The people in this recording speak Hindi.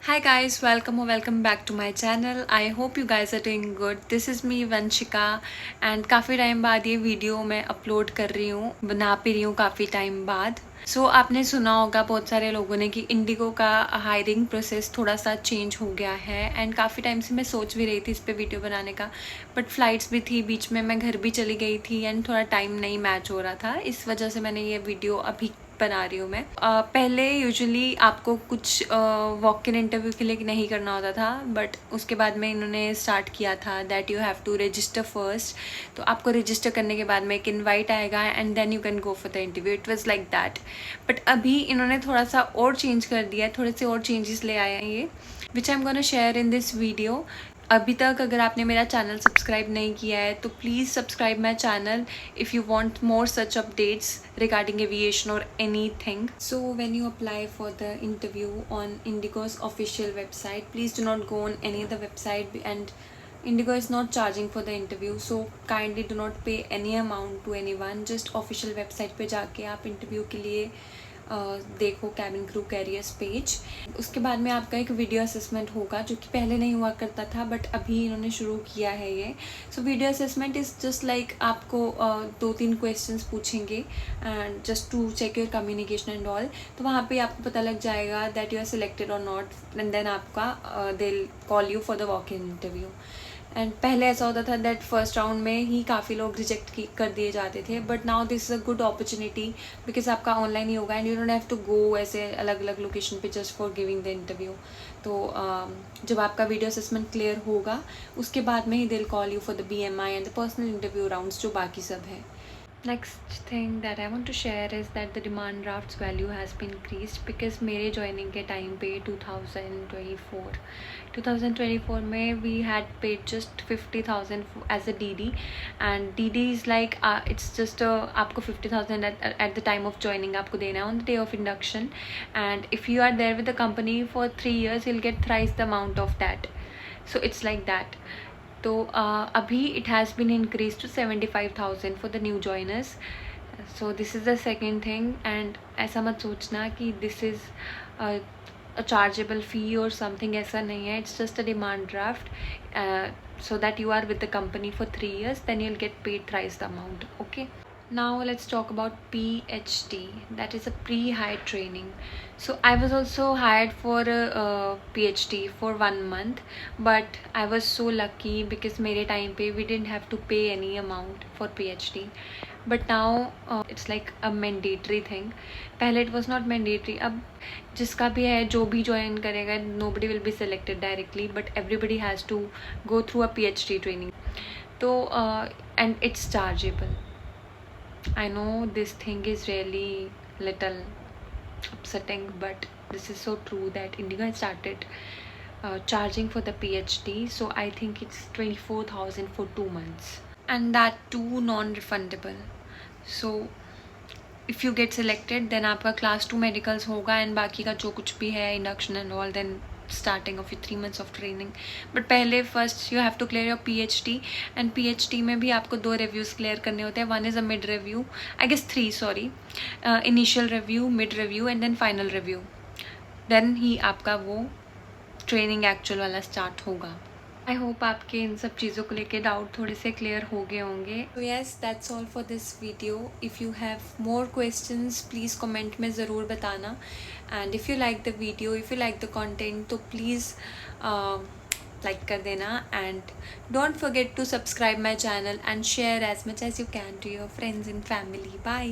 Hi guys, welcome or welcome back to my channel. I hope you guys are doing good. This is me Vanshika and काफ़ी टाइम बाद ये वीडियो मैं अपलोड कर रही हूँ, बना भी रही हूँ काफ़ी टाइम बाद. आपने सुना होगा बहुत सारे लोगों ने कि इंडिगो का हायरिंग प्रोसेस थोड़ा सा चेंज हो गया है एंड काफ़ी टाइम से मैं सोच भी रही थी इस पे वीडियो बनाने का, बट फ्लाइट्स भी थी बीच में, मैं घर भी चली गई थी एंड थोड़ा टाइम नहीं मैच हो रहा था. इस वजह से मैंने ये वीडियो अभी बना रही हूँ मैं. पहले यूजुअली आपको कुछ वॉक इन इंटरव्यू के लिए नहीं करना होता था, बट उसके बाद में इन्होंने स्टार्ट किया था that you have to register first. तो आपको रजिस्टर करने के बाद में एक इनवाइट आएगा and then you can go for the interview. It was like that. But अभी इन्होंने थोड़ा सा और चेंज कर दिया है, थोड़े से और चेंजेस ले आए हैं ये, which I am gonna share in this video. अभी तक अगर आपने मेरा चैनल सब्सक्राइब नहीं किया है तो please subscribe my channel if you want more such updates regarding aviation or anything. So when you apply for the interview on Indigo's official website, please do not go on any other website, and Indigo is not charging for the interview, so kindly do not pay any amount to anyone. Just official website पे जाके आप interview के लिए देखो कैबिन क्रू कैरियर्स पेज. उसके बाद में आपका एक वीडियो असेसमेंट होगा जो कि पहले नहीं हुआ करता था, बट अभी इन्होंने शुरू किया है ये. So video assessment is just like आपको 2-3 क्वेश्चंस पूछेंगे and just to check your communication and all. तो वहाँ पे आपको पता लग जाएगा दैट यू आर सिलेक्टेड और नॉट, एंड देन आपका they call you for the walk in interview. And पहले ऐसा होता था दैट फर्स्ट राउंड में ही काफ़ी लोग रिजेक्ट कर दिए जाते थे, but now this is a good opportunity because आपका ऑनलाइन ही होगा and you don't have to go ऐसे अलग अलग लोकेशन पे just for giving the interview. तो जब आपका वीडियो असेसमेंट क्लियर होगा उसके बाद में ही दिल call you for the BMI and the personal interview rounds जो बाकी सब है. Next thing that I want to share is that the demand draft's value has been increased because मेरे joining के time पे 2024 में we had paid just 50,000 as a DD, and DD is like it's just आपको 50,000 at the time of joining आपको देना है on the day of induction, and if you are there with the company for 3 years you'll get thrice the amount of that. So it's like that. तो अभी it has been increase to 75,000 for the new joiners. So this is the second thing, and ऐसा मत सोचना कि this is a chargeable fee और समथिंग, ऐसा नहीं है. It's just a demand draft so that you are with the company for 3 years, then you'll get paid thrice the amount. Okay, now let's talk about PHT, that is a pre-hire training. So I was also hired for a PHT for 1 month, but I was so lucky because मेरे time पे we didn't have to pay any amount for PHT, but now it's like a mandatory thing. पहले it was not mandatory. अब जिसका भी है, जो भी ज्वाइन करेगा, nobody will be selected directly, but everybody has to go through a PHT training. तो and it's chargeable. I know this thing is really little upsetting, but this is so true that Indigo has started charging for the PhD. So I think it's 24,000 for 2 months, and that too non-refundable. So if you get selected, then आपका class 2 medicals होगा and बाकी का जो कुछ भी है induction and all, then starting of your 3 months of training. But पहले first you have to clear your PhD, and PhD में भी आपको 2 reviews clear करने होते हैं. One is a mid review, I guess 3, sorry. Initial review, mid review and then final review. Then ही आपका वो training actual वाला start होगा. आई होप आपके इन सब चीज़ों को लेके डाउट थोड़े से क्लियर हो गए होंगे. तो yes, that's all for this video. If you have more questions please comment में ज़रूर बताना, and if you like the video, if you like the content, तो प्लीज़ लाइक कर देना, and don't forget to subscribe my channel and share as much as you can to your friends and family. Bye.